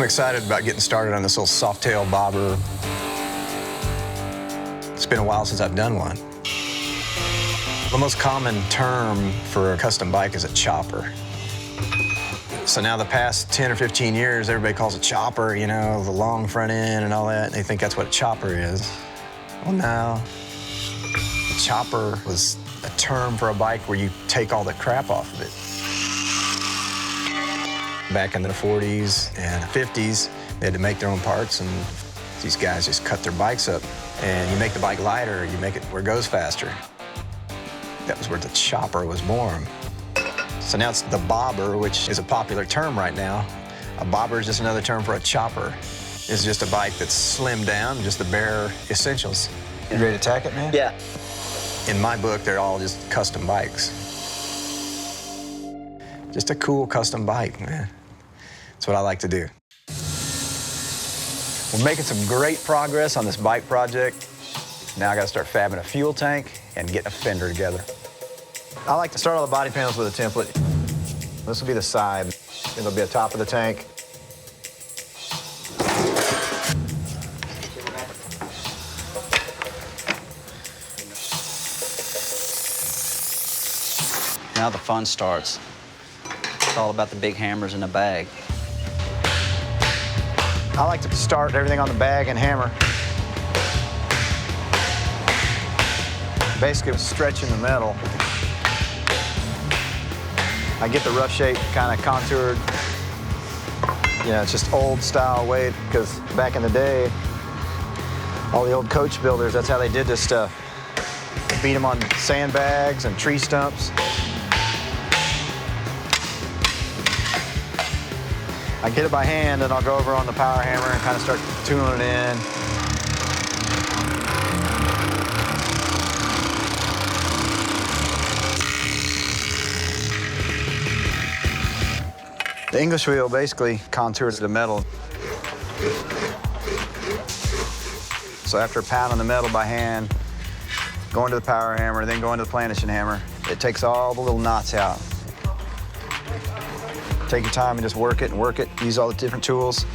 I'm excited about getting started on this little Softail bobber. It's been a while since I've done one. The most common term for a custom bike is a chopper. So now the past 10 or 15 years, everybody calls it chopper, you know, the long front end and all that, and they think that's what a chopper is. Well, no. A chopper was a term for a bike where you take all the crap off of it. Back in the 40s and 50s, they had to make their own parts, and these guys just cut their bikes up. And you make the bike lighter, you make it where it goes faster. That was where the chopper was born. So now it's the bobber, which is a popular term right now. A bobber is just another term for a chopper. It's just a bike that's slimmed down, just the bare essentials. You ready to attack it, man? Yeah. In my book, they're all just custom bikes. Just a cool custom bike, man. That's what I like to do. We're making some great progress on this bike project. Now I gotta start fabbing a fuel tank and getting a fender together. I like to start all the body panels with a template. This will be the side. It'll be the top of the tank. Now the fun starts. It's all about the big hammers in the bag. I like to start everything on the bag and hammer. Basically stretching the metal. I get the rough shape kind of contoured. You know, it's just old style way, because back in the day, all the old coach builders, that's how they did this stuff. They beat them on sandbags and tree stumps. I get it by hand, and I'll go over on the power hammer and kind of start tuning it in. The English wheel basically contours the metal. So after pounding the metal by hand, going to the power hammer, then going to the planishing hammer, it takes all the little knots out. Take your time and just work it and work it. Use all the different tools.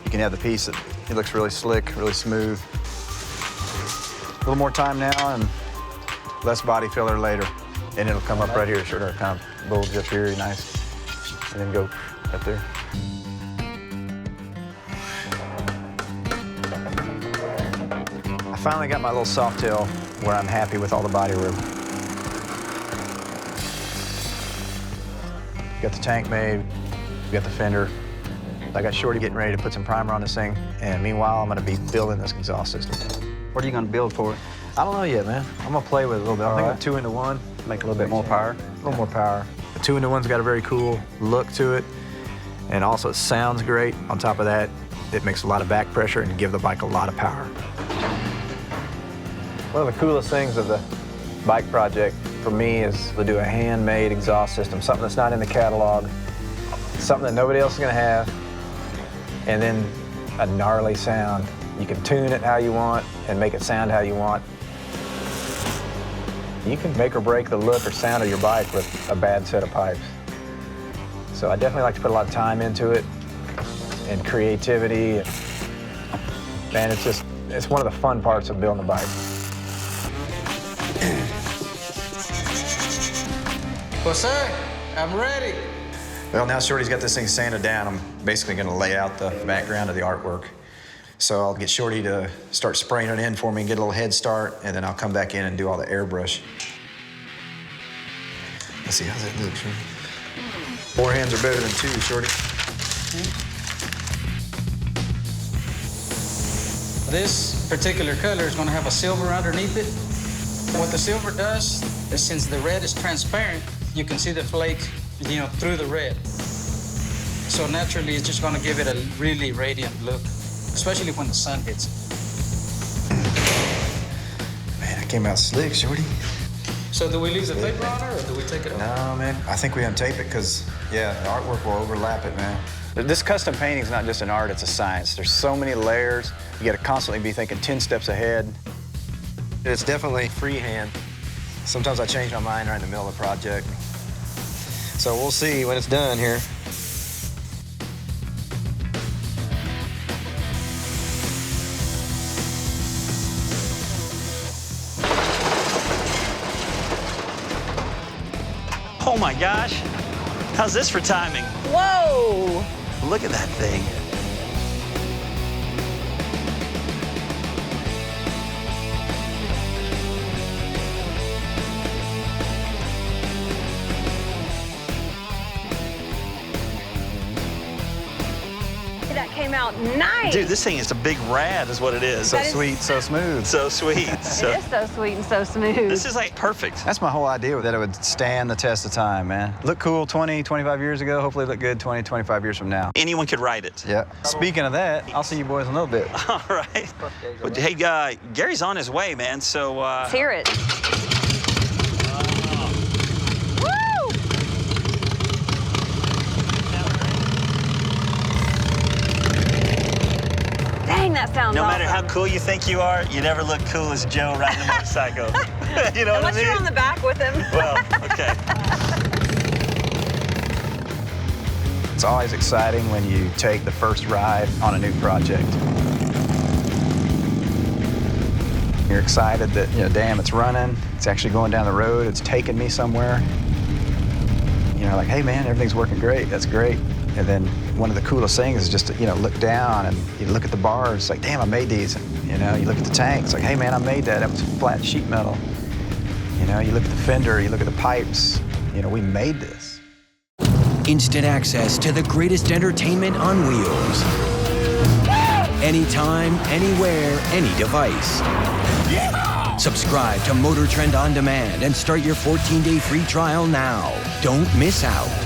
You can have the piece that it looks really slick, really smooth. A little more time now and less body filler later. And it'll come up right here, sort of kind of bulge up here, nice. And then go up there. I finally got my little Softail where I'm happy with all the body room. Got the tank made, got the fender. I got Shorty getting ready to put some primer on this thing, and meanwhile, I'm gonna be building this exhaust system. What are you gonna build for it? I don't know yet, man. I'm gonna play with it a little bit. I think a 2-into-1. Make a little bit more power? A little more power. The 2-into-1's got a very cool look to it, and also it sounds great. On top of that, it makes a lot of back pressure and give the bike a lot of power. One of the coolest things of the bike project for me is to do a handmade exhaust system, something that's not in the catalog, something that nobody else is gonna have, and then a gnarly sound. You can tune it how you want and make it sound how you want. You can make or break the look or sound of your bike with a bad set of pipes. So I definitely like to put a lot of time into it and creativity. Man, it's one of the fun parts of building a bike. Well, sir, I'm ready. Well, now Shorty's got this thing sanded down. I'm basically gonna lay out the background of the artwork. So I'll get Shorty to start spraying it in for me and get a little head start, and then I'll come back in and do all the airbrush. Let's see, how's that look, Shorty? 4 hands are better than 2, Shorty. This particular color is gonna have a silver underneath it. What the silver does is, since the red is transparent, you can see the flake, you know, through the red. So naturally, it's just gonna give it a really radiant look, especially when the sun hits it. Man, that came out slick, Shorty. So do we leave the paper on it, or do we take it off? No, man, I think we untape it because, yeah, the artwork will overlap it, man. This custom painting is not just an art, it's a science. There's so many layers. You gotta constantly be thinking 10 steps ahead. It's definitely freehand. Sometimes I change my mind right in the middle of the project. So we'll see when it's done here. Oh my gosh. How's this for timing? Whoa! Look at that thing. That came out nice. Dude, this thing is a big rad is what it is. So sweet, so smooth. So sweet. It is so sweet and so smooth. This is like perfect. That's my whole idea, that it would stand the test of time, man. Look cool 20, 25 years ago, hopefully look good 20, 25 years from now. Anyone could write it. Yeah. Speaking of that, I'll see you boys in a little bit. All right. Well, hey, Gary's on his way, man, so... Let's hear it. Woo! Dang, that sounds No awesome. matter how cool you think you are, you never look cool as Joe riding a motorcycle. You know what I Unless mean? you're on the back with him. Well, okay. It's always exciting when you take the first ride on a new project. You're excited that, damn, it's running. It's actually going down the road. It's taking me somewhere. Like, hey, man, everything's working great. That's great. And then one of the coolest things is just to, look down and you look at the bars, like, damn, I made these. And, you look at the tanks, like, hey, man, I made that. That was flat sheet metal. You look at the fender, you look at the pipes. We made this. Instant access to the greatest entertainment on wheels. Anytime, anywhere, any device. Subscribe to Motor Trend On Demand and start your 14-day free trial now. Don't miss out.